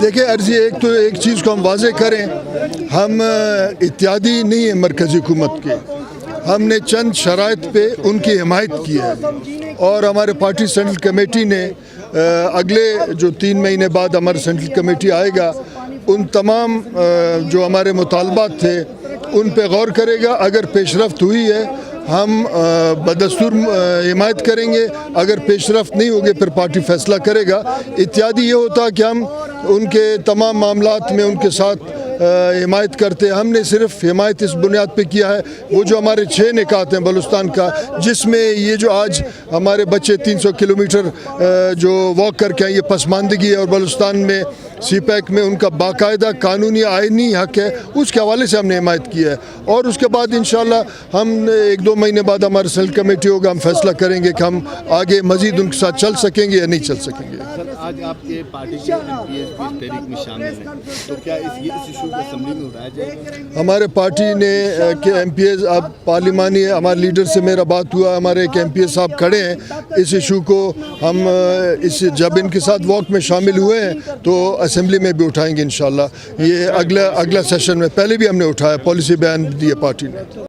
دیکھیں عرضی ایک چیز کو ہم واضح کریں، ہم اتحادی نہیں ہیں مرکزی حکومت کے، ہم نے چند شرائط پہ ان کی حمایت کی ہے اور ہمارے پارٹی سینٹرل کمیٹی نے اگلے جو 3 مہینے بعد ہمارا سینٹرل کمیٹی آئے گا، ان تمام جو ہمارے مطالبات تھے ان پہ غور کرے گا۔ اگر پیش رفت ہوئی ہے ہم بدستور حمایت کریں گے، اگر پیش رفت نہیں ہوگی پھر پارٹی فیصلہ کرے گا۔ اتحادی یہ ہوتا کہ ہم ان کے تمام معاملات میں ان کے ساتھ حمایت کرتے ہیں۔ ہم نے صرف حمایت اس بنیاد پہ کیا ہے، وہ جو ہمارے 6 نکات ہیں بلوچستان کا، جس میں یہ جو آج ہمارے بچے 300 کلومیٹر جو واک کر کے ہیں، یہ پسماندگی ہے اور بلوچستان میں سی پیک میں ان کا باقاعدہ قانونی آئینی حق ہے، اس کے حوالے سے ہم نے حمایت کی ہے۔ اور اس کے بعد انشاءاللہ ہم 1-2 مہینے بعد ہمارا سینٹرل کمیٹی ہوگا، ہم فیصلہ کریں گے کہ ہم آگے مزید ان کے ساتھ چل سکیں گے یا نہیں چل سکیں گے۔ سر آج آپ کے پارٹی کے ایم پی ایس بھی تحریک میں شامل ہیں، تو کیا اس ایشو کو اسمبلی میں اٹھایا جائے گا؟ ہمارے پارٹی نے کہ ایم پی ایس اب پارلیمانی ہمارے لیڈر سے میرا بات ہوا، ہمارے ایک ایم پی ایس صاحب کھڑے ہیں، اس ایشو کو ہم جب ان کے ساتھ واک میں شامل ہوئے ہیں تو اسمبلی میں بھی اٹھائیں گے انشاءاللہ۔ یہ اگلا سیشن میں، پہلے بھی ہم نے اٹھایا، پالیسی بیان دیا پارٹی نے۔